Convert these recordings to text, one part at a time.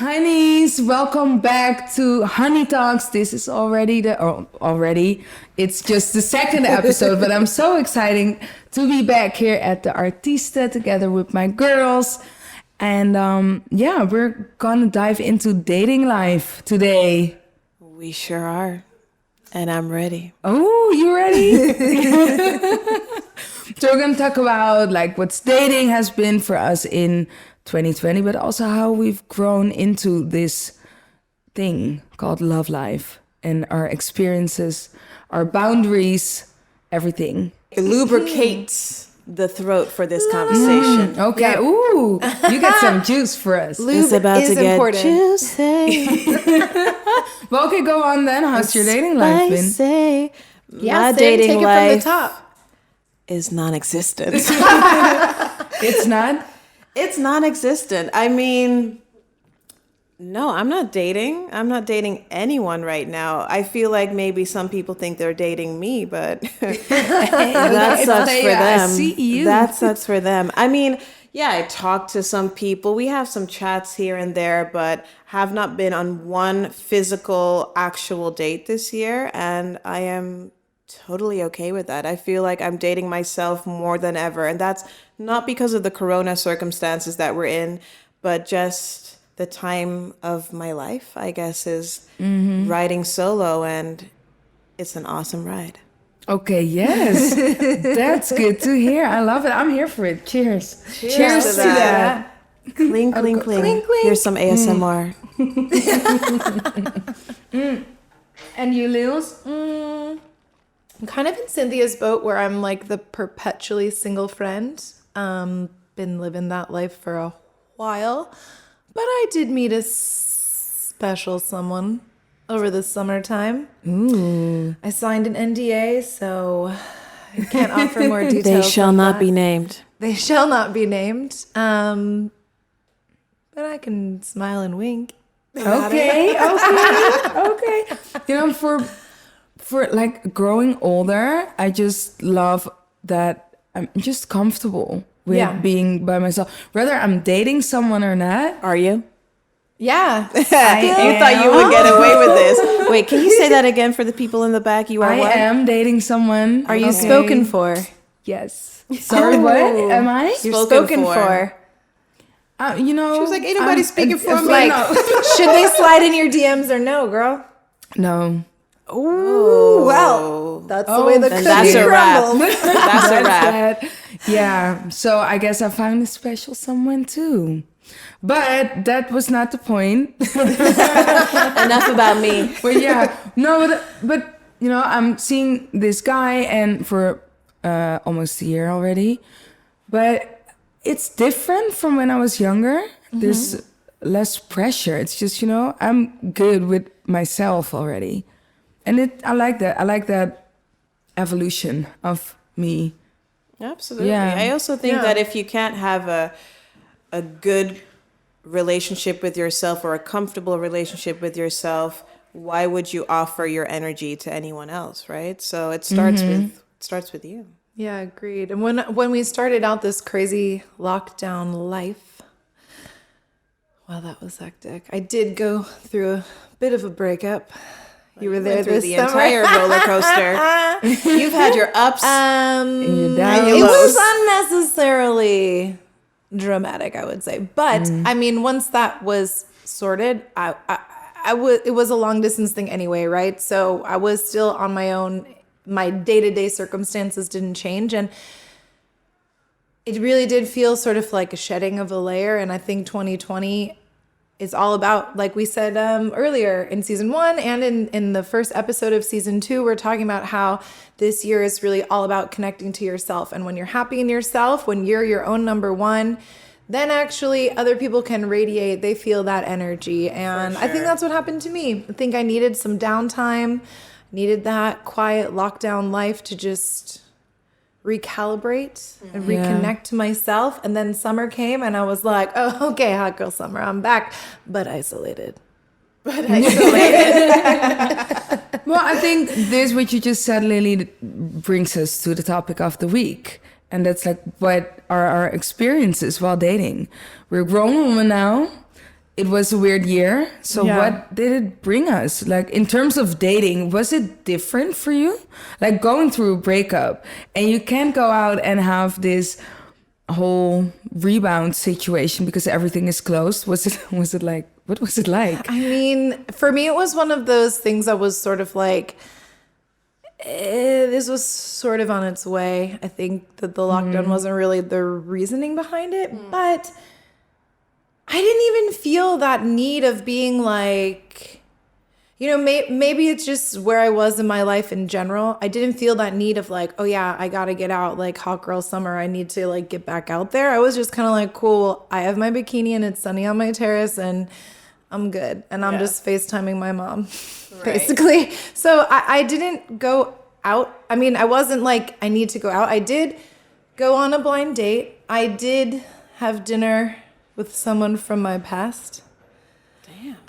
honeys, welcome back to Honey Talks. This is it's just the second episode, but I'm so excited to be back here at the Artiesten together with my girls. And we're gonna dive into dating life today. We sure are. And I'm ready. Oh, you ready? So we're gonna talk about like what dating has been for us in 2020, but also how we've grown into this thing called love life and our experiences, our boundaries, everything. Lubricate the throat for this conversation. Okay. Yeah. Ooh, you got some juice for us. Lube it's about to get important. Juicy. Well, okay, go on then. How's your dating life been? My dating take life it from the top. Is non-existent. It's not? It's non-existent. I mean, no, I'm not dating. I'm not dating anyone right now. I feel like maybe some people think they're dating me, but that sucks for them. I see you. That sucks for them. I mean, yeah, I talked to some people. We have some chats here and there, but have not been on one physical, actual date this year. And I am totally okay with that. I feel like I'm dating myself more than ever. And that's not because of the corona circumstances that we're in, but just the time of my life, I guess, is riding solo. And it's an awesome ride. Okay, yes. That's good to hear. I love it. I'm here for it. Cheers. Cheers to that. Cling, cling, cling. Cling, cling. Here's some ASMR. And you, Lils? I'm kind of in Cynthia's boat where I'm like the perpetually single friend. Been living that life for a while. But I did meet a special someone over the summertime. Ooh. I signed an NDA, so I can't offer more details. They shall not be named. They shall not be named. But I can smile and wink. Okay. You know, for like growing older, I just love that I'm just comfortable with being by myself. Whether I'm dating someone or not. Are you? Yeah. You thought you would get away with this. Wait, can you say that again for the people in the back? You are what? I am dating someone. Are you spoken for? Yes. Sorry, what? Am I? You're spoken for. You know. She was like, ain't nobody speaking for me. Like, should they slide in your DMs or no, girl? No. Ooh, well, that's the way the cookie that's a wrap. crumbles. That's a wrap. Yeah. So I guess I found a special someone too. But that was not the point. Enough about me. But yeah, no, but you know, I'm seeing this guy and for almost a year already. But it's different from when I was younger. There's less pressure. It's just, you know, I'm good with myself already. And I like that. I like that evolution of me. Absolutely. Yeah. I also think that if you can't have a good relationship with yourself or a comfortable relationship with yourself, why would you offer your energy to anyone else, right? So it starts with you. Yeah, agreed. And when we started out this crazy lockdown life, wow, that was hectic. I did go through a bit of a breakup. You were there through this the summer. entire roller coaster. You've had your ups and your downs. It was unnecessarily dramatic, I would say. But I mean, once that was sorted, it was a long distance thing anyway, right? So I was still on my own. My day-to-day circumstances didn't change, and it really did feel sort of like a shedding of a layer. And I think 2020 is all about, like we said earlier in season 1 and in the first episode of season 2, we're talking about how this year is really all about connecting to yourself. And when you're happy in yourself, when you're your own number one, then actually other people can radiate. They feel that energy. And I think that's what happened to me. I think I needed some downtime, needed that quiet lockdown life to just recalibrate and reconnect to myself. And then summer came and I was like, oh, okay, hot girl summer, I'm back, but isolated. Well, I think this, what you just said, Lily, brings us to the topic of the week. And that's like, what are our experiences while dating? We're grown women now. it was a weird year. So what did it bring us? Like, in terms of dating, was it different for you? Like, going through a breakup and you can't go out and have this whole rebound situation because everything is closed. Was it like, what was it like? I mean, for me, it was one of those things that was sort of like, this was sort of on its way. I think that the lockdown wasn't really the reasoning behind it, but I didn't even feel that need of being like, you know, maybe it's just where I was in my life in general. I didn't feel that need of like, oh yeah, I gotta get out, like hot girl summer. I need to like get back out there. I was just kind of like, cool, I have my bikini and it's sunny on my terrace and I'm good. And I'm just FaceTiming my mom, basically. So I didn't go out. I mean, I wasn't like, I need to go out. I did go on a blind date. I did have dinner with someone from my past.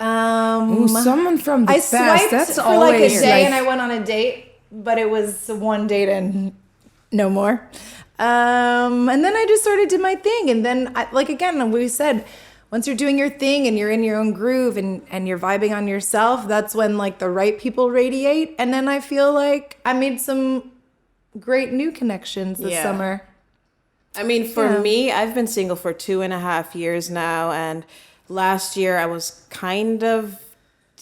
Ooh, someone from the I past. swiped That's for always like a day and I went on a date, but it was one date and no more. And then I just sort of did my thing. And then, again, we said, once you're doing your thing and you're in your own groove and you're vibing on yourself, that's when like the right people radiate. And then I feel like I made some great new connections this summer. I mean, for me, I've been single for 2.5 years now. And last year I was kind of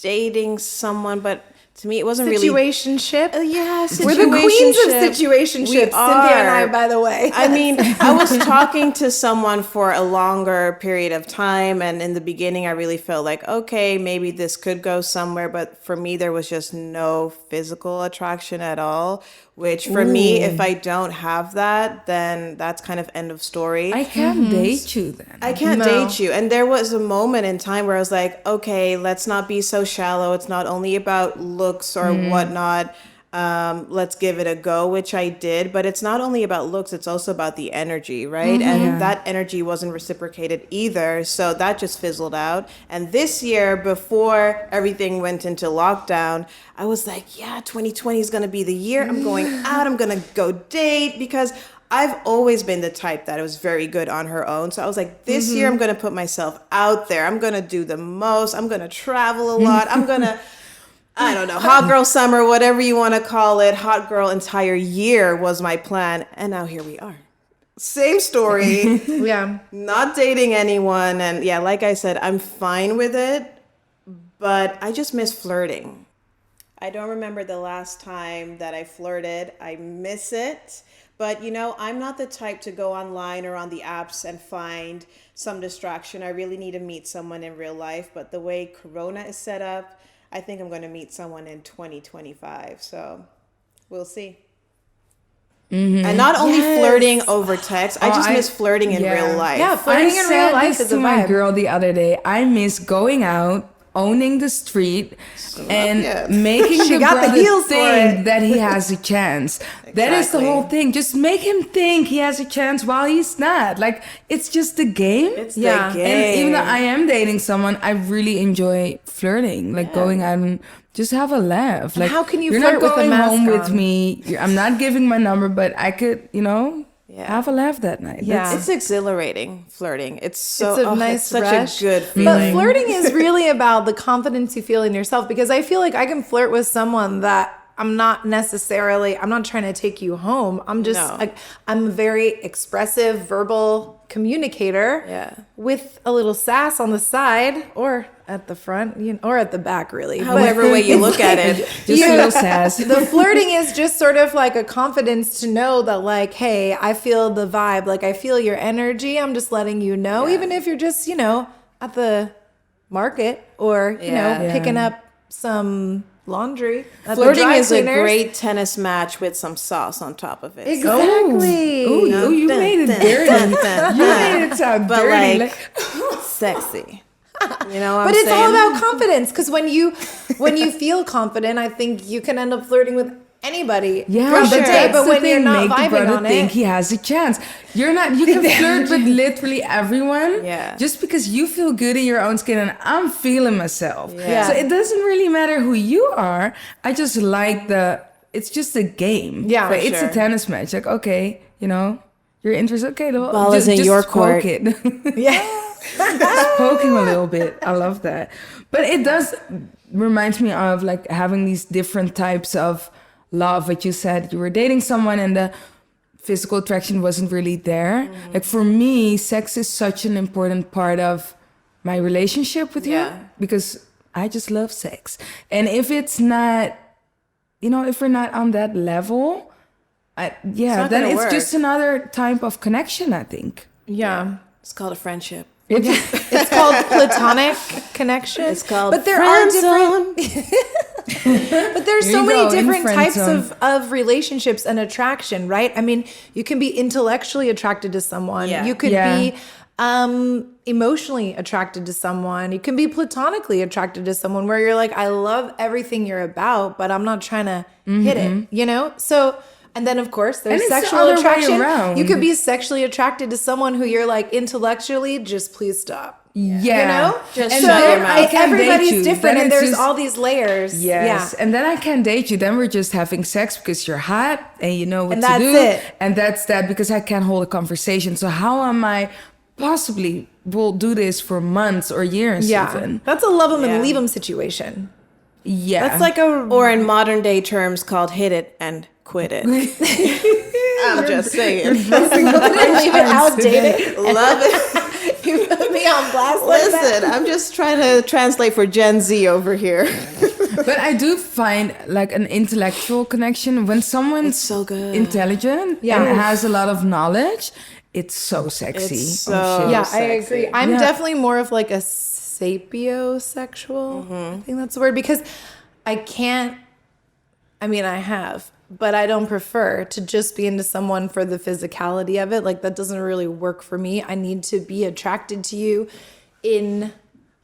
dating someone, but to me it wasn't Situationship? yeah, situationship. We're the queens of situationships, Cynthia and I, by the way. I mean, I was talking to someone for a longer period of time, and in the beginning I really felt like, okay, maybe this could go somewhere, but for me there was just no physical attraction at all, which for me, if I don't have that, then that's kind of end of story. I can't date you then. I can't date you. And there was a moment in time where I was like, okay, let's not be so shallow. It's not only about looks or whatnot. Let's give it a go, which I did. But it's not only about looks, it's also about the energy, right? And that energy wasn't reciprocated either. So that just fizzled out. And this year, before everything went into lockdown, I was like, yeah, 2020 is going to be the year. I'm going out. I'm going to go date, because I've always been the type that was very good on her own. So I was like, this year I'm going to put myself out there. I'm going to do the most. I'm going to travel a lot. I'm going to, I don't know, hot girl summer, whatever you want to call it. Hot girl entire year was my plan. And now here we are. Same story. Not dating anyone. And yeah, like I said, I'm fine with it, but I just miss flirting. I don't remember the last time that I flirted. I miss it. But, you know, I'm not the type to go online or on the apps and find some distraction. I really need to meet someone in real life. But the way Corona is set up, I think I'm going to meet someone in 2025. So we'll see. And not only flirting over text, I just miss flirting in real life. Yeah, flirting in real life is a vibe. My girl the other day, I miss going out, owning the street, and making the brother think that he has a chance. That is the whole thing. Just make him think he has a chance while he's not. Like, it's just a game. It's the game. And even though I am dating someone, I really enjoy flirting. Like, going out and just have a laugh. Like, how can you you're flirt not going with a mask home on? with me. I'm not giving my number, but I could, have a laugh that night. Yeah. It's exhilarating, flirting. It's so it's a nice such rush. a good feeling. But flirting is really about the confidence you feel in yourself, because I feel like I can flirt with someone that I'm not trying to take you home. I'm just I'm a very expressive verbal communicator with a little sass on the side or at the front, or at the back, really. However way you look at it. Just a little sass. The flirting is just sort of like a confidence to know that, like, hey, I feel the vibe. Like, I feel your energy. I'm just letting you know, even if you're just, at the market or, picking up some laundry. Flirting is a great tennis match with some sauce on top of it. Exactly. Ooh, you made it dirty. You made it sound dirty. Like sexy. You know what but I'm it's saying? all about confidence, because when you feel confident, I think you can end up flirting with anybody throughout the day. But when you're not vibing on it, think he has a chance. You're not. You can flirt with literally everyone. Yeah. Just because you feel good in your own skin, and I'm feeling myself. Yeah. So it doesn't really matter who you are. I just like it's just a game. Yeah, but for it's a tennis match. Like, okay, you're interested. Okay, ball is in just your poke court. it. Yeah. Just poking a little bit. I love that. But it does remind me of like having these different types of love. What you said, you were dating someone and the physical attraction wasn't really there. Like for me, sex is such an important part of my relationship with you because I just love sex. And if it's not, if we're not on that level, then it's just another type of connection, I think. Yeah. It's called a friendship. It's called platonic connection. It's called but there are different but there's so many different types of relationships and attraction, right? I mean, you can be intellectually attracted to someone. Yeah. You could be emotionally attracted to someone. You can be platonically attracted to someone where you're like, I love everything you're about, but I'm not trying to hit it, So, and then of course there's sexual attraction. You could be sexually attracted to someone who you're like intellectually, just please stop. Yeah. Just and shut your mouth. Everybody's different and there's all these layers. Yes. And then I can date you. Then we're just having sex because you're hot and you know what to do. And that's it. And that's that because I can't hold a conversation. So how am I possibly will do this for months or years even? That's a love them and leave them situation. Yeah. That's like or in modern day terms called hit it and quit it. I'm just saying. Leave it outdated. Love it. You put me on blast. Listen, I'm just trying to translate for Gen Z over here. But I do find like an intellectual connection when someone's so good. Intelligent and has a lot of knowledge. It's so sexy. It's so sexy. I agree. I'm definitely more of like a sapiosexual. I think that's the word because I have, but I don't prefer to just be into someone for the physicality of it. Like that doesn't really work for me. I need to be attracted to you in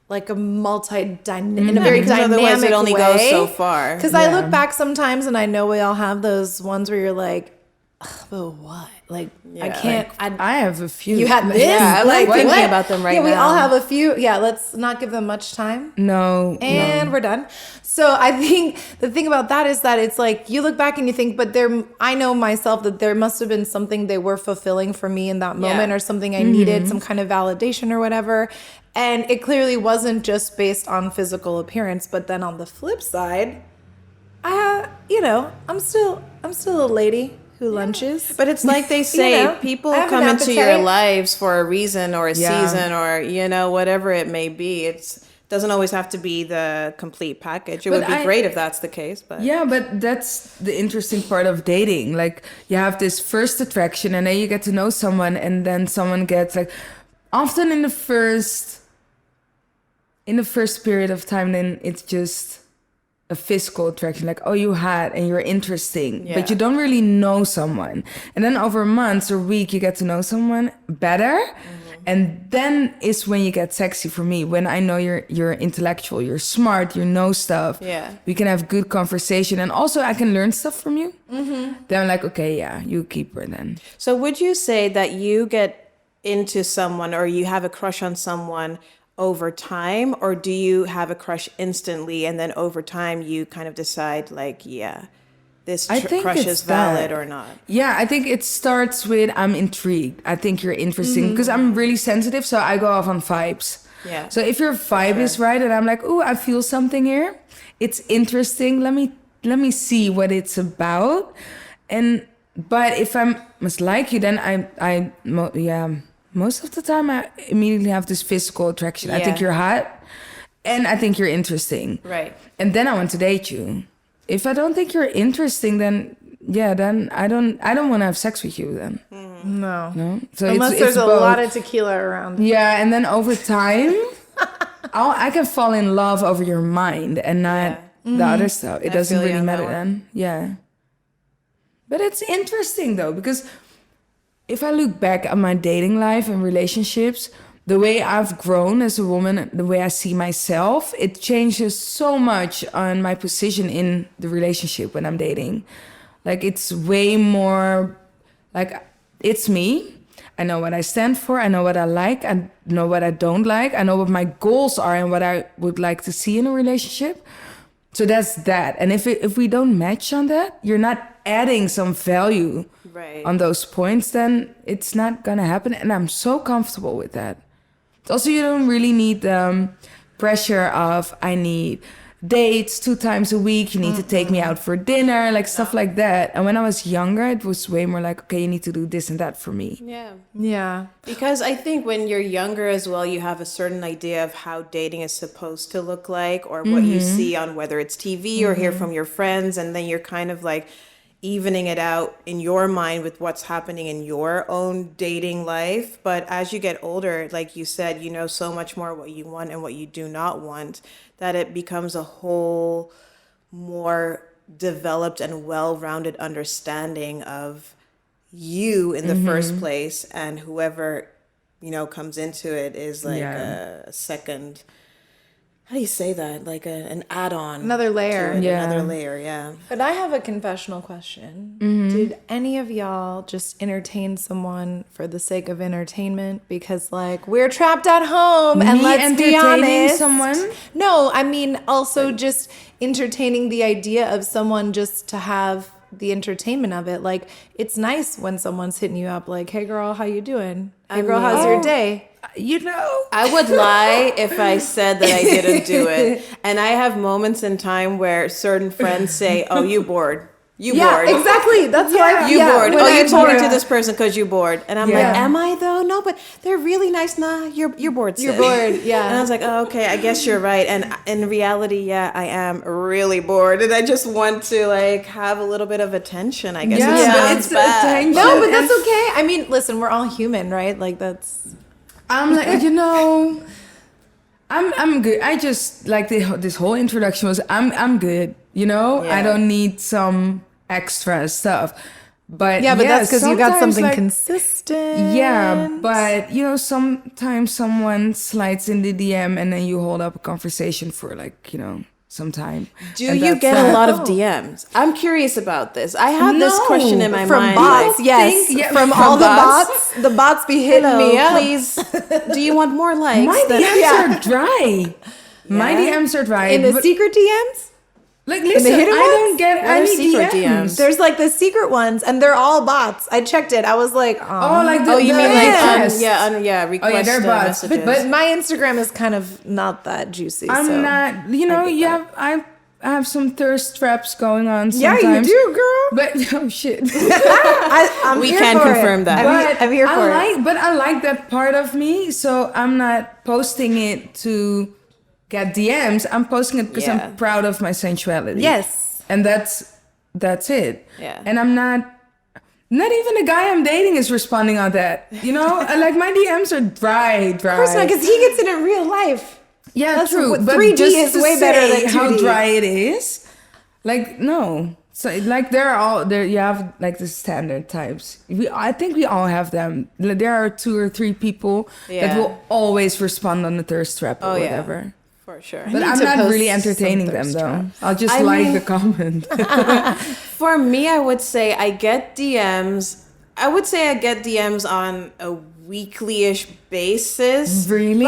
like a in a very dynamic otherwise it only way. goes so far. Because I look back sometimes and I know we all have those ones where you're like, but what? Like I can't. I have a few. You had this? Yeah, I'm like thinking about them right now. We all have a few. Yeah, let's not give them much time. No. And we're done. So I think the thing about that is that it's like you look back and you think, but I know myself that there must have been something they were fulfilling for me in that moment or something I needed, some kind of validation or whatever. And it clearly wasn't just based on physical appearance. But then on the flip side, I'm still a lady who lunches. But it's like they say, people come into your lives for a reason or a season or, whatever it may be. It doesn't always have to be the complete package. It would be great if that's the case. But yeah, but that's the interesting part of dating. Like you have this first attraction and then you get to know someone and then someone gets like, often in the first period of time, then it's just a physical attraction, like, oh, you had and you're interesting, but you don't really know someone. And then over months or week, you get to know someone better. And then is when you get sexy for me, when I know you're intellectual, you're smart, you know stuff. Yeah. We can have good conversation. And also I can learn stuff from you. Then I'm like, okay, you keep her then. So would you say that you get into someone or you have a crush on someone over time, or do you have a crush instantly and then over time you kind of decide like, this crush is valid or not? Yeah, I think it starts with I'm intrigued. I think you're interesting because I'm really sensitive, so I go off on vibes. Yeah. So if your vibe is right and I'm like, oh, I feel something here, it's interesting. Let me see what it's about. But if I must like you, then most of the time, I immediately have this physical attraction. I think you're hot, and I think you're interesting. Right. And then I want to date you. If I don't think you're interesting, then I don't want to have sex with you. Then no. So unless there's a lot of tequila around. Yeah, and then over time, I can fall in love over your mind and not the other stuff. It doesn't really matter then. Yeah. But it's interesting though because if I look back at my dating life and relationships, the way I've grown as a woman, the way I see myself, it changes so much on my position in the relationship when I'm dating. Like it's way more like it's me. I know what I stand for. I know what I like. I know what I don't like. I know what my goals are and what I would like to see in a relationship. So that's that. And if we don't match on that, you're not adding some value on those points, then it's not gonna happen. And I'm so comfortable with that. Also, you don't really need the pressure of I need dates 2 times a week. You need to take me out for dinner, like stuff like that. And when I was younger, it was way more like, okay, you need to do this and that for me. Yeah. Because I think when you're younger as well, you have a certain idea of how dating is supposed to look like, or what you see on whether it's TV or hear from your friends. And then you're kind of like evening it out in your mind with what's happening in your own dating life. But as you get older, like you said, you know so much more what you want and what you do not want, that it becomes a whole more developed and well-rounded understanding of you in the first place, and whoever, you know, comes into it is like a second, how do you say that? Like an add-on. Another layer. Another layer, yeah. But I have a confessional question. Did any of y'all just entertain someone for the sake of entertainment? Because, like, we're trapped at home, and let's be honest. Someone? No, I mean also just entertaining the idea of someone just to have the entertainment of it. Like, it's nice when someone's hitting you up like, hey girl, how you doing? Hey girl, how's your day? You know, I would lie if I said that I didn't do it. And I have moments in time where certain friends say, oh, you bored. You bored. Exactly. That's why You bored. when Oh, I'm you're talking to bored. this person because you bored. And I'm like, am I though? No, but they're really nice. Nah, you're bored. You're sis. bored, yeah. And I was like, oh, okay, I guess you're right. And in reality, yeah, I am really bored. And I just want to like have a little bit of attention. I guess it sounds bad. attention. No, but that's okay. I mean, listen, we're all human, right? Like that's. I'm like, you know, I'm good. I just like this whole introduction was I'm good. You know, I don't need some extra stuff. But Yeah, but that's because you got sometimes, something like, consistent. Yeah, but you know, sometimes someone slides in the DM and then you hold up a conversation for like, you know, some time. Do And you that's get a that. lot of DMs? I'm curious about this. I had this No, question in my From mind. bots, like, yes. from all bots? the bots be hitting Hello, me up. please. Do you want more likes? My than- DMs are dry. My DMs are dry. In the but, secret DMs? like, listen, I hidden don't ones? get What are any secret DMs. DMs? There's like the secret ones, and they're all bots. I checked it. I was like, Oh, like the, Oh, you the mean like requests. request they're bots. messages. but my Instagram is kind of not that juicy. I'm so. not, you know, I have some thirst traps going on Yeah, sometimes. you do, girl. But oh shit. I'm We here can for confirm it. that. I'm here for it. But I like that part of me, so I'm not posting it to get DMs. I'm posting it because Yeah. I'm proud of my sensuality. Yes. And that's it. Yeah. And I'm not even the guy I'm dating is responding on that. You know, like my DMs are dry. Of course not, because he gets it in real life. Yeah, That's true. what- But 3D just is to way better say than how 2D. dry it is. Like no, so like they're all there. You have like the standard types. I think we all have them. There are 2 or 3 people that Yeah. will always respond on the thirst trap or Oh, yeah. whatever. For sure. But need I'm to not post really some entertaining them thirst though. traps. I'll just I like mean- the comment. For me, I would say I get DMs. I would say I get DMs on a weekly-ish basis. Really?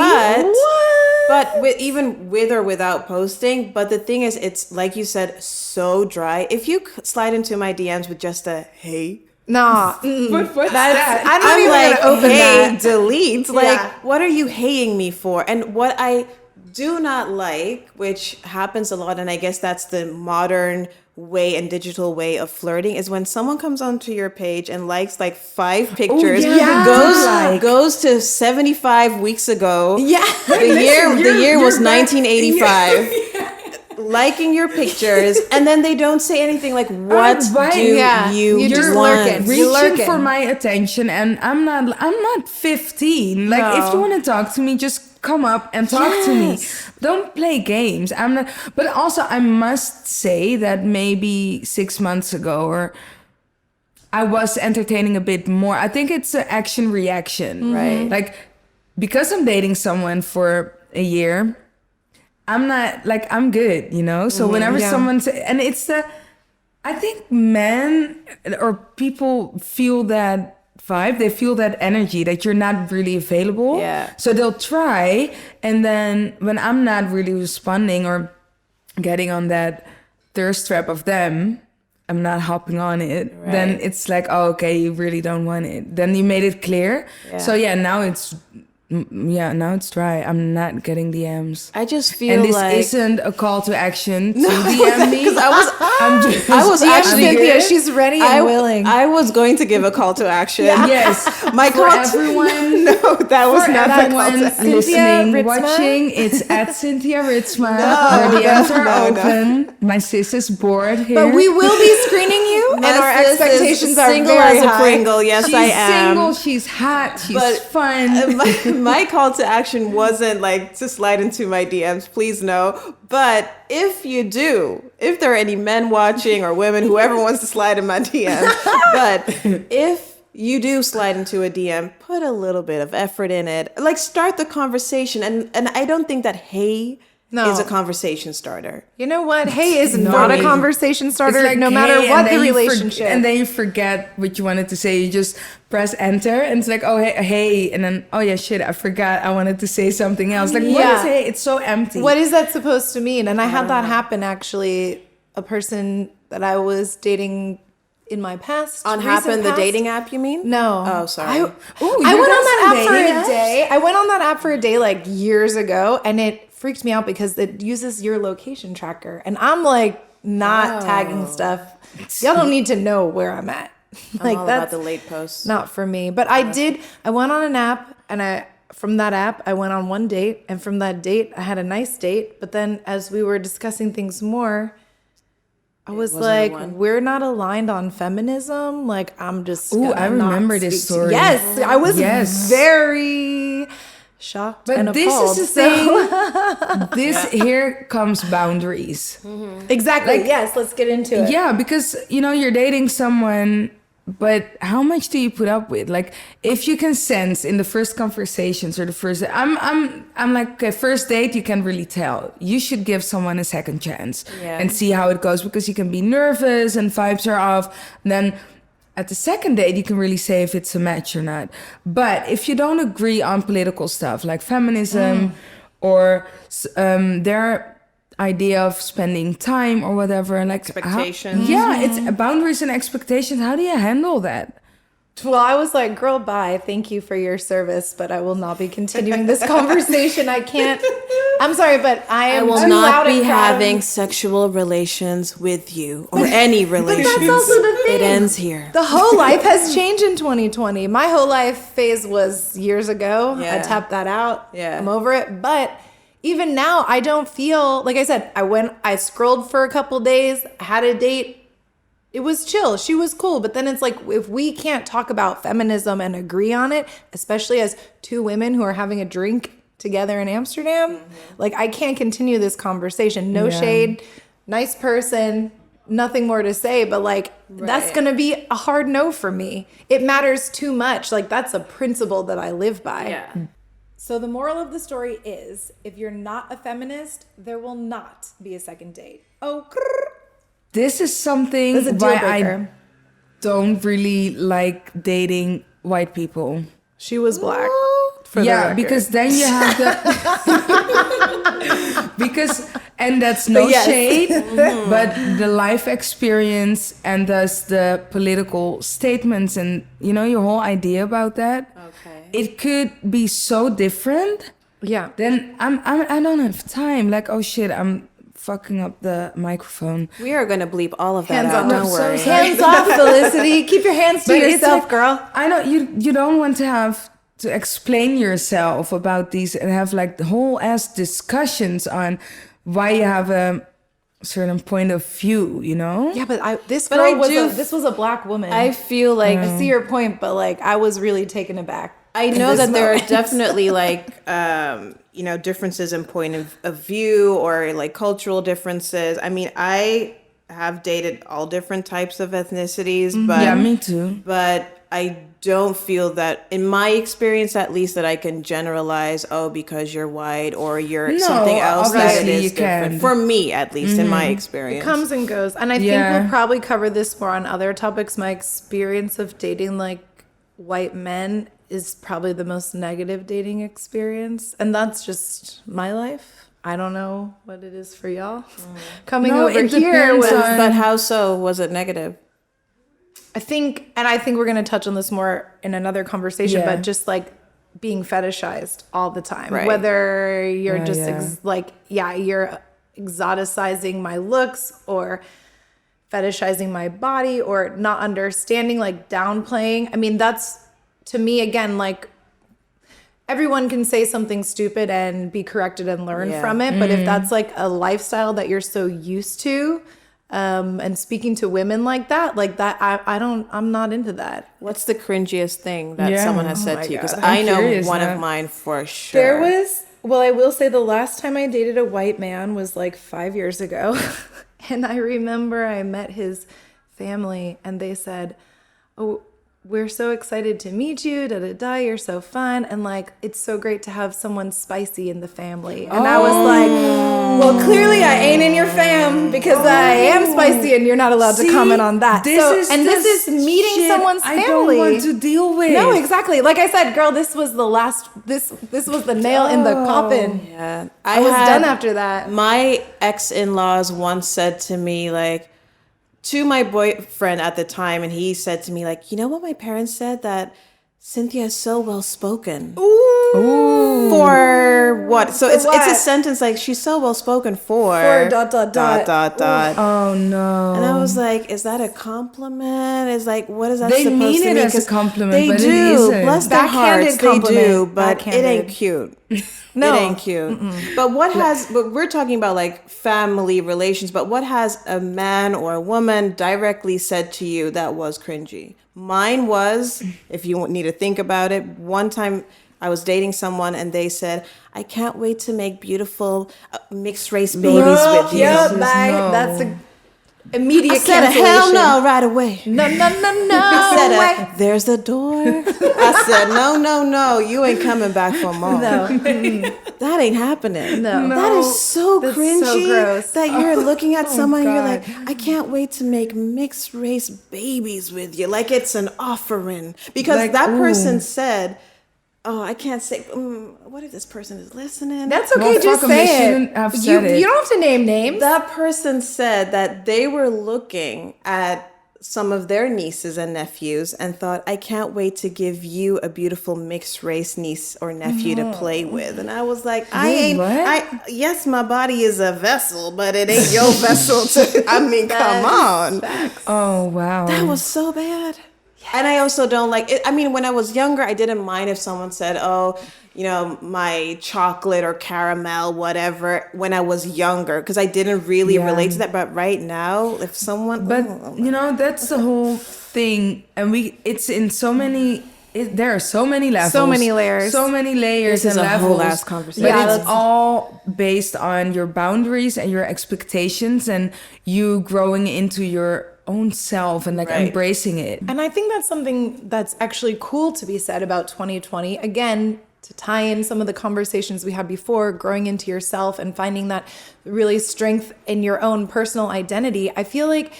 But even with or without posting. But the thing is, it's like you said, so dry. If you slide into my DMs with just a hey, Nah. What's that? I'm not I'm even like, gonna open hey, that. delete. Like, Yeah. what are you haying me for? And what I do not like, which happens a lot, and I guess that's the modern way and digital way of flirting, is when someone comes onto your page and likes like 5 pictures, yeah. goes to 75 weeks ago. Yeah. The year was you're back. 1985. Liking your pictures, and then they don't say anything like, what right. do Yeah. you You're just want? lurking. Reaching lurking. for my attention, and I'm not 15. Like if you want to talk to me, just come up and talk to me. Don't play games. I'm not. But also, I must say that maybe 6 months ago, or I was entertaining a bit more. I think it's an action reaction, Right. Like because I'm dating someone for a year, I'm not like I'm good, you know. So whenever someone and it's I think men or people feel that vibe, they feel that energy that you're not really available. Yeah. So they'll try, and then when I'm not really responding or getting on that thirst trap of them, I'm not hopping on it, then it's like, oh, okay, you really don't want it. Then you made it clear. Yeah. So yeah, now it's yeah, now it's dry. I'm not getting DMs. I just feel And this like isn't a call to action to DM me. I was DM actually Cynthia, she's ready and willing. I was going to give a call to action. Yes, My for call to everyone. No, that was not my call Everyone to action. listening, Ritzma? watching, it's at Cynthia Ritzma. No, Her DMs are no. open. My sis is bored here. But we will be screening you, and our My sis is expectations are single very as a high. Pringle. Yes, she's I am. single, she's hot, she's But, fun. My call to action wasn't like to slide into my DMs, please no. But if there are any men watching or women, whoever wants to slide in my DMs, but if you do slide into a DM, put a little bit of effort in it. Like start the conversation. And I don't think that hey is a conversation starter. You know what? Hey is not a conversation starter, It's like, no matter hey, what and the then you relationship. and then you forget what you wanted to say. You just press enter, and it's like, oh, hey, and then, oh yeah, shit, I forgot I wanted to say something else. Like, what Yeah. is hey? It's so empty. What is that supposed to mean? And I had that happen actually. A person that I was dating in my past. On recent Happen, the past. dating app, you mean? No. Oh, sorry. I Ooh, I you went on guys that are app for dating a apps? day. I went on that app for a day like years ago, and it freaked me out because it uses your location tracker, and I'm like not tagging stuff. Y'all don't need to know where I'm at. I'm all about the late posts. Not for me. But I went on an app, and from that app I went on one date, and from that date I had a nice date. But then as we were discussing things more, I was like, we're not aligned on feminism. Like, I'm just. Ooh, I not remember this speak to- story. Yes, I was Yes. very shocked But and this appalled. is the thing. Here comes boundaries. Exactly. Yes, let's get into it. Yeah, because you're dating someone, but how much do you put up with? Like, if you can sense in the first conversations or the first, I'm like, okay, first date, you can really tell. You should give someone a second chance and see how it goes, because you can be nervous and vibes are off. And then at the second date, you can really say if it's a match or not. But if you don't agree on political stuff like feminism or their idea of spending time or whatever, like expectations. It's boundaries and expectations. How do you handle that? Well, I was like, girl, bye. Thank you for your service, but I will not be continuing this conversation. I can't. I'm sorry, but I will too not loud be and proud. having sexual relations with you or any relations. But that's also the thing. It ends here. The whole life has changed in 2020. My whole life phase was years ago. I Yeah. tapped that out. Yeah. I'm over it. But even now, I don't feel, like I said, I scrolled for a couple days, had a date. It was chill. She was cool. But then it's like, if we can't talk about feminism and agree on it, especially as two women who are having a drink together in Amsterdam, like, I can't continue this conversation. No shade, nice person, nothing more to say, but like, that's going to be a hard no for me. It matters too much. Like, that's a principle that I live by. Yeah. So the moral of the story is, if you're not a feminist, there will not be a second date. Oh, This is something that's a deal why I breaker. don't really like dating white people. She was black. For the Yeah, record. because then you have the and that's no Yes. shade, but the life experience and thus the political statements and your whole idea about that. Okay. It could be so different. Yeah. Then I don't have time. Like, oh shit, I'm fucking up the microphone. We are going to bleep all of that Hands out. off. Don't So worry. sorry. Hands off, Felicity. Keep your hands to But it's yourself, like- girl. I know you don't want to have to explain yourself about these and have like the whole ass discussions on why you have a certain point of view, Yeah, but this But girl I this was a black woman. I feel like I see your point, but like, I was really taken aback. I know this that there are moment. definitely like differences in point of view or like cultural differences. I mean, I have dated all different types of ethnicities, but Yeah, me too. but I don't feel that, in my experience at least, that I can generalize, because you're white or you're No, something else, that it obviously is you different. can. For me, at least, in my experience. Comes and goes. And I think Yeah. we'll probably cover this more on other topics. My experience of dating like white men is probably the most negative dating experience. And that's just my life. I don't know what it is for y'all. Coming No, over it here depends was, on- But how so? Was it negative? I think we're going to touch on this more in another conversation, Yeah. but just like being fetishized all the time. Right. Whether you're just yeah. you're exoticizing my looks or fetishizing my body or not understanding, like downplaying. I mean, that's to me, again, like everyone can say something stupid and be corrected and learn from it. But if that's like a lifestyle that you're so used to, and speaking to women like that, I'm not into that. What's the cringiest thing that someone has said to you? Because God. I know curious one now. of mine for sure. There was, well, I will say the last time I dated a white man was like 5 years ago. And I remember I met his family and they said, "Oh, we're so excited to meet you, da da da, you're so fun. And like, it's so great to have someone spicy in the family." And I was like, well, clearly I ain't in your fam because I am spicy and you're not allowed to comment on that. This is meeting someone's family. I don't want to deal with. No, exactly. Like I said, girl, this was the last, this was the nail in the coffin. Yeah. I was done after that. My ex-in-laws once said to me, like, to my boyfriend at the time, and he said to me, like, you know what my parents said? That Cynthia is so well-spoken. Ooh. For what? So it's what? a sentence like, she's so well-spoken for... For dot, dot, dot. Dot, dot, dot. Oh, no. And I was like, is that a compliment? Is like, what is that They supposed mean to it mean? as a 'Cause compliment, they but it do. isn't. Bless their Backhanded hearts, they compliment. do, but it Backhanded. ain't cute. No. It ain't cute. But but we're talking about like family relations, but what has a man or a woman directly said to you that was cringy? Mine was, if you need to think about it, one time I was dating someone and they said, "I can't wait to make beautiful mixed race babies with you." Yeah, Jesus, bye. no. That's a immediate I said, cancellation. hell no, right away. No. I said, there's a door. I said, no, you ain't coming back for more. No. That ain't happening. No. That is so That's cringy so gross. that you're looking at someone and you're God. like, I can't wait to make mixed race babies with you. Like it's an offering. Because Like, that ooh. person said, oh, I can't say, what if this person is listening? That's okay, Well, just fuck 'em, they say shouldn't it. have said it. You don't have to name names. That person said that they were looking at some of their nieces and nephews and thought, I can't wait to give you a beautiful mixed race niece or nephew to play with. And I was like, yes, my body is a vessel, but it ain't your vessel to, I mean, come on. Oh, wow. That was so bad. And I also don't like it. I mean, when I was younger, I didn't mind if someone said, oh, you know, my chocolate or caramel, whatever, when I was younger, because I didn't really relate to that. But right now, if someone... But, you know, that's the whole thing. And it's in so many... there are so many levels. So many layers. So many layers This is and a levels. whole ass conversation. But Yeah, it's all based on your boundaries and your expectations and you growing into your own self and like embracing it. And I think that's something that's actually cool to be said about 2020. Again, to tie in some of the conversations we had before, growing into yourself and finding that really strength in your own personal identity. I feel like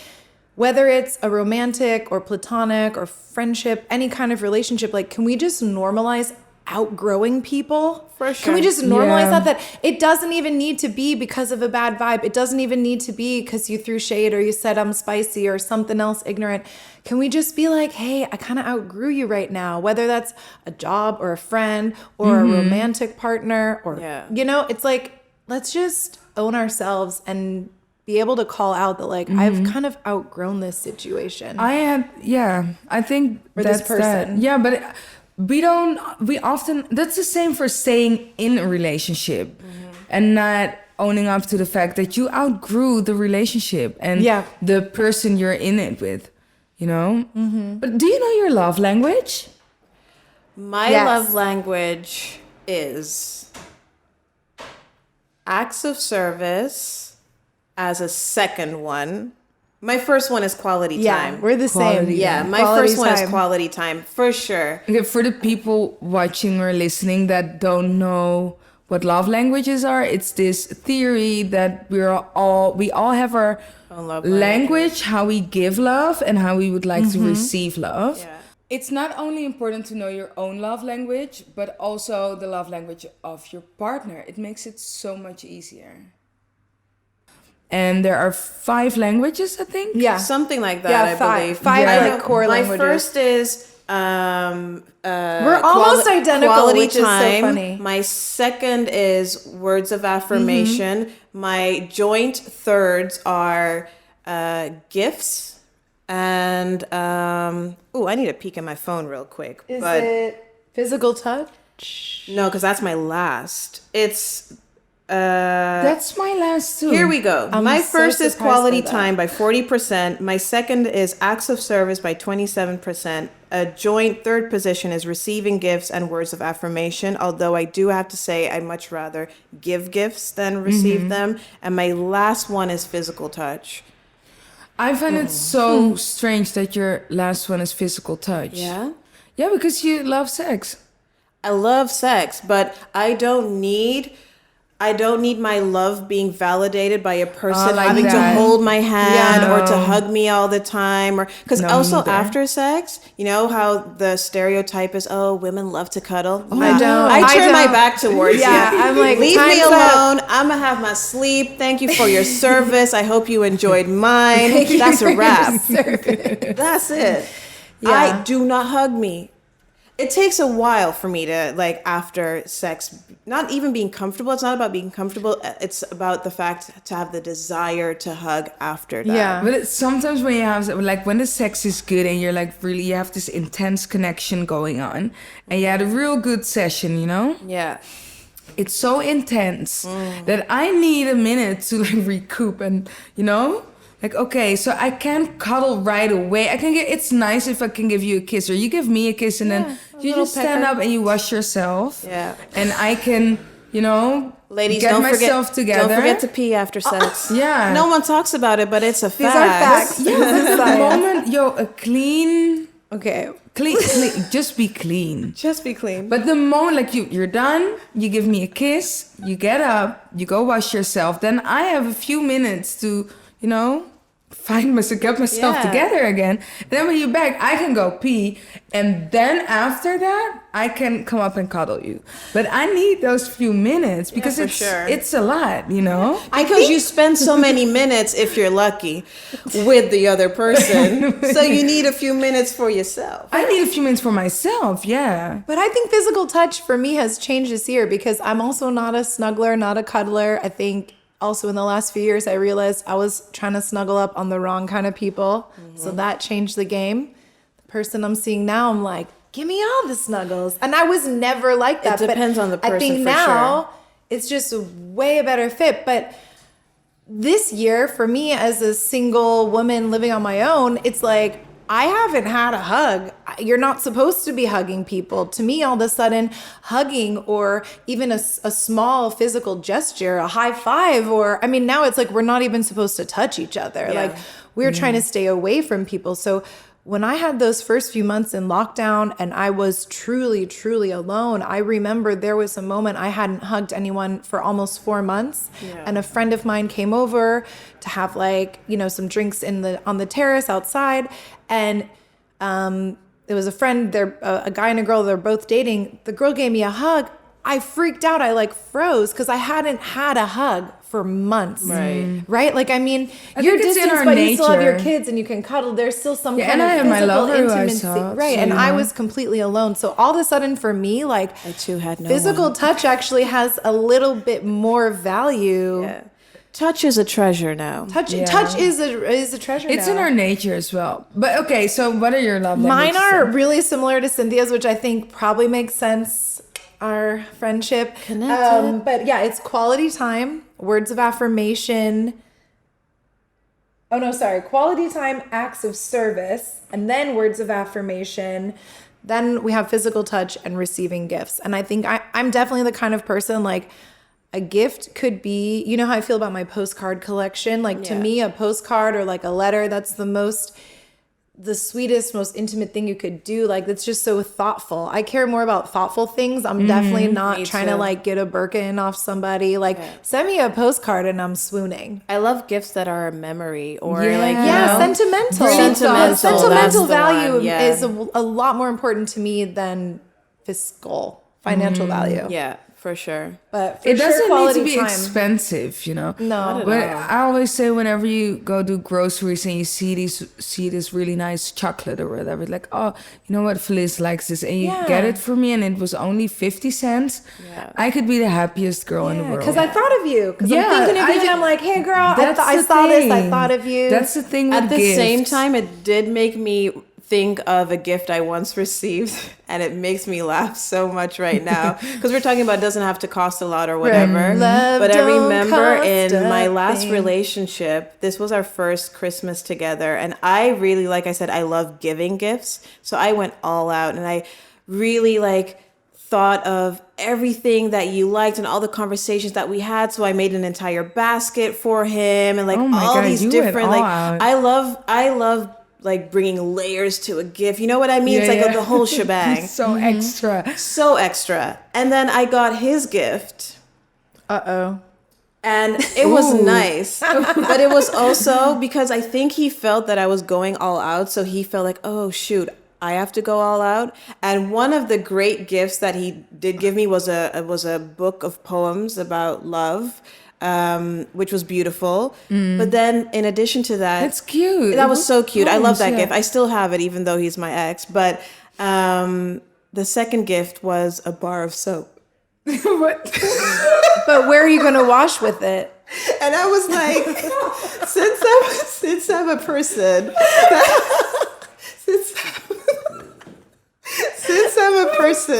whether it's a romantic or platonic or friendship, any kind of relationship, like, can we just normalize outgrowing people? For sure. Can we just normalize that it doesn't even need to be because of a bad vibe. It doesn't even need to be because you threw shade or you said I'm spicy or something else ignorant. Can we just be like, hey, I kind of outgrew you right now, whether that's a job or a friend or a romantic partner or, you know, it's like, let's just own ourselves and be able to call out that like, I've kind of outgrown this situation. I think Or that's this person. that. Yeah, but we often, that's the same for staying in a relationship and not owning up to the fact that you outgrew the relationship and the person you're in it with, you know? But do you know your love language? My love language is acts of service as a second one. My first one is quality time. Yeah, we're the same. Yeah, my Quality first one is time. quality time, for sure. Okay, for the people watching or listening that don't know what love languages are, it's this theory that we all have our Own love language, how we give love and how we would like to receive love. Yeah. It's not only important to know your own love language, but also the love language of your partner. It makes it so much easier. And there are 5 languages, I think. Yeah. Something like that, Yeah, I five. believe. Five, I like, know core my languages. first is We're almost identical, quality which is so funny. My second is words of affirmation. My joint thirds are gifts. And, I need to peek at my phone real quick. Is it physical touch? No, because that's my last. It's... That's my last two. Here we go. My so first is surprised quality by that. time by 40%. My second is acts of service by 27%. A joint third position is receiving gifts and words of affirmation. Although I do have to say I much rather give gifts than receive them. And my last one is physical touch. I find it so strange that your last one is physical touch. Yeah? Yeah, because you love sex. I love sex, but I don't need my love being validated by a person like having to that. hold my hand Yeah, or to no. hug me all the time, or because No, also neither. after sex, you know how the stereotype is, women love to cuddle. I don't. I turn my don't. back towards Yeah, you. I'm like, leave me time's up. alone. I'm gonna have my sleep. Thank you for your service. I hope you enjoyed mine. That's a wrap. That's it. Yeah. I do not hug me. It takes a while for me to, like, after sex, not even being comfortable. It's not about being comfortable. It's about the fact to have the desire to hug after that. Yeah. But it's sometimes when you have, like, when the sex is good and you're like really, you have this intense connection going on and you had a real good session, you know? Yeah. It's so intense that I need a minute to like recoup and, you know? Like, okay, so I can't cuddle right away. It's nice if I can give you a kiss or you give me a kiss and then you little just stand pecker. up and you wash yourself. Yeah. And I can, you know, Ladies, get don't myself forget, together. Don't forget to pee after sex. Yeah. No one talks about it, but it's a fact. These are facts. Yeah, but the moment, a clean, Okay. just be clean. Just be clean. But the moment, like, you're done, you give me a kiss, you get up, you go wash yourself, then I have a few minutes to, you know, get myself Yeah. together again. Then when you're back, I can go pee. And then after that, I can come up and cuddle you. But I need those few minutes because for it's sure. it's a lot, you know? Because you spend so many minutes, if you're lucky, with the other person. So you need a few minutes for yourself. I need a few minutes for myself, yeah. But I think physical touch for me has changed this year because I'm also not a snuggler, not a cuddler. I think also in the last few years, I realized I was trying to snuggle up on the wrong kind of people. So that changed the game. The person I'm seeing now, I'm like, give me all the snuggles. And I was never like that. It depends on the person, I think for now sure. it's just a way better fit. But this year, for me as a single woman living on my own, it's like, I haven't had a hug. You're not supposed to be hugging people. To me, all of a sudden, hugging or even a small physical gesture, a high five, now it's like we're not even supposed to touch each other. Yeah. Like we're trying to stay away from people. So when I had those first few months in lockdown and I was truly, truly alone, I remember there was a moment I hadn't hugged anyone for almost 4 months. Yeah. And a friend of mine came over to have some drinks on the terrace outside. And it was a friend, a guy and a girl, they're both dating. The girl gave me a hug. I freaked out. I froze because I hadn't had a hug for months. Right? Like, I you're think it's in distant, our but you still have your nature. kids and you can cuddle. There's still some Yeah, kind and I of have my physical lover who I intimacy. saw, Right. so, And you I know. was completely alone. So all of a sudden for me, like, I too had no physical one. touch actually has a little bit more value. Yeah. Touch is a treasure now. Touch is a treasure. It's now. in our nature as well. But okay, so what are your love Mine languages are then? really similar to Cynthia's, which I think probably makes sense, our friendship. Connected. But yeah, it's quality time, words of affirmation. Oh no, sorry. Quality time, acts of service, and then words of affirmation. Then we have physical touch and receiving gifts. And I think I'm definitely the kind of person, like, a gift could be, you know how I feel about my postcard collection? Like, to Yeah. me, a postcard or like a letter, that's the sweetest, most intimate thing you could do. Like, that's just so thoughtful. I care more about thoughtful things. I'm definitely not Me trying to too. like get a Birkin off somebody. Like, send me a postcard and I'm swooning. I love gifts that are a memory or Yeah. like, you Yeah, know, sentimental. Sentimental, Sentimental that's the value one, yeah. is a lot more important to me than financial value. Yeah, for sure. But for It sure, doesn't need quality to be time. expensive, you know. No. But I always say whenever you go do groceries and you see this really nice chocolate or whatever, like, oh, you know what, Feliz likes this, and you get it for me, and it was only 50 cents. Yeah. I could be the happiest girl in the world. Because I thought of you. Because Yeah, I'm thinking of you, and I'm like, hey, girl, I saw this. I thought of you. That's the thing with At the gifts. same time, it did make me think of a gift I once received, and it makes me laugh so much right now because we're talking about it doesn't have to cost a lot or whatever. Love but I don't remember cost in my a last thing. relationship, this was our first Christmas together, and I really, like I said, I love giving gifts, so I went all out, and I really thought of everything that you liked and all the conversations that we had. So I made an entire basket for him, and Oh my all God, these you went different all out. I love bringing layers to a gift. You know what I mean? Yeah, It's the whole shebang. so extra. So extra. And then I got his gift. Uh-oh. And it was nice, but it was also because I think he felt that I was going all out. So he felt like, oh, shoot, I have to go all out. And one of the great gifts that he did give me was a book of poems about love, which was beautiful. But then in addition to that, That's cute. that was so cute. I love that yeah. gift. I still have it, even though he's my ex. But the second gift was a bar of soap. What? But where are you going to wash with it? And I was like, since I'm a person, since I'm a person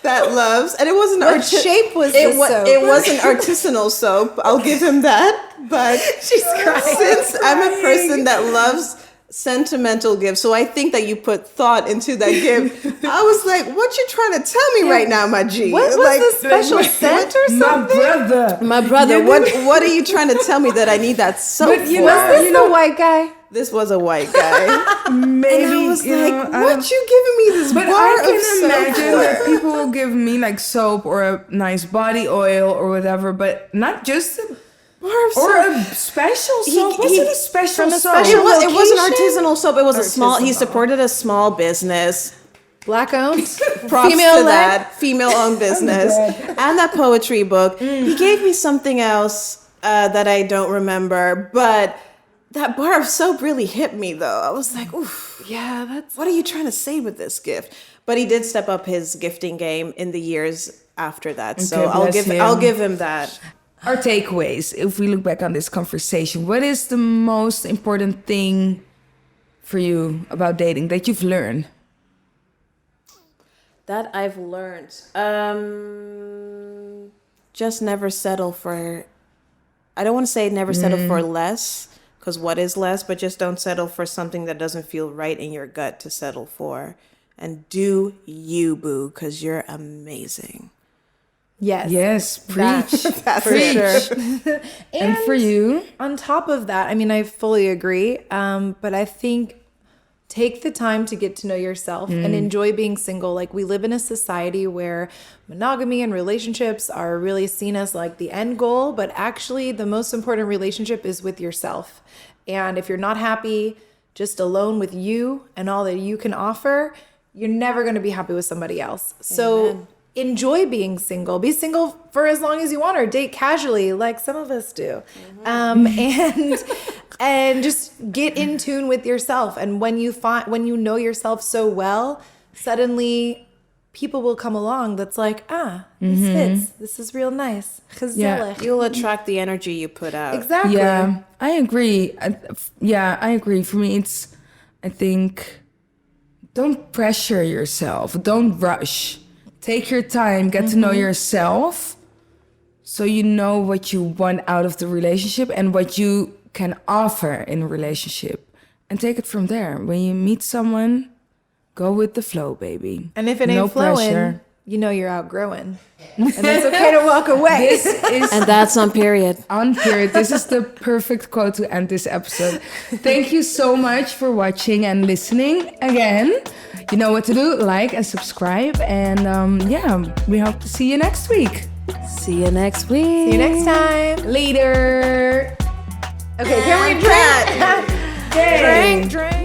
that loves, and it wasn't What shape was it, this soap? it wasn't artisanal soap. I'll give him that. But She's crying. since I'm a person that loves sentimental gifts, so I think that you put thought into that gift. I was like, what you trying to tell me right now, my G? What was the special scent or something? My brother, what are you trying to tell me that I need that soap But you for? know- Was this the white guy? This was a white guy. Maybe, And I was you like, know, what you giving me this But bar I of can soap imagine for? that people will give me like soap or a nice body oil or whatever, but not just a Bar of or soap. a special soap. What's he- it a special from a soap? special- It wasn't location? artisanal soap. It was a small. He Artisanal. supported a small business. Black owned? Props Female to led? that female-owned business and that poetry book. He gave me something else that I don't remember, but that bar of soap really hit me though. I was like, oof. Yeah, that's... What are you trying to say with this gift? But he did step up his gifting game in the years after that. So Okay, bless him. I'll give him that. Our takeaways, if we look back on this conversation, what is the most important thing for you about dating that you've learned? That I've learned. Just never settle for, I don't want to say never settle for less, because what is less, but just don't settle for something that doesn't feel right in your gut to settle for. And do you, boo, because you're amazing. Yes. Yes, preach. That's For it. sure. And for you? On top of that, I mean, I fully agree. But I think take the time to get to know yourself and enjoy being single. Like, we live in a society where monogamy and relationships are really seen as like the end goal, but actually the most important relationship is with yourself. And if you're not happy just alone with you and all that you can offer, you're never going to be happy with somebody else. So enjoy being single. Be single for as long as you want, or date casually like some of us do. And just get in tune with yourself. And when you know yourself so well, suddenly people will come along that's like, this fits. This is real nice. Gezellig. You'll attract the energy you put out. Exactly. Yeah, I agree. I agree. For me, I think, don't pressure yourself. Don't rush. Take your time, get to know yourself so you know what you want out of the relationship and what you can offer in a relationship. And take it from there. When you meet someone, go with the flow, baby. And if it No ain't flowing, pressure. you know you're outgrowing. And it's okay to walk away. This is And that's on period. on period. This is the perfect quote to end this episode. Thank you so much for watching and listening again. You know what to do. Like and subscribe. And we hope to see you next week. See you next week. See you next time. Later. Okay, can we drink? Drink.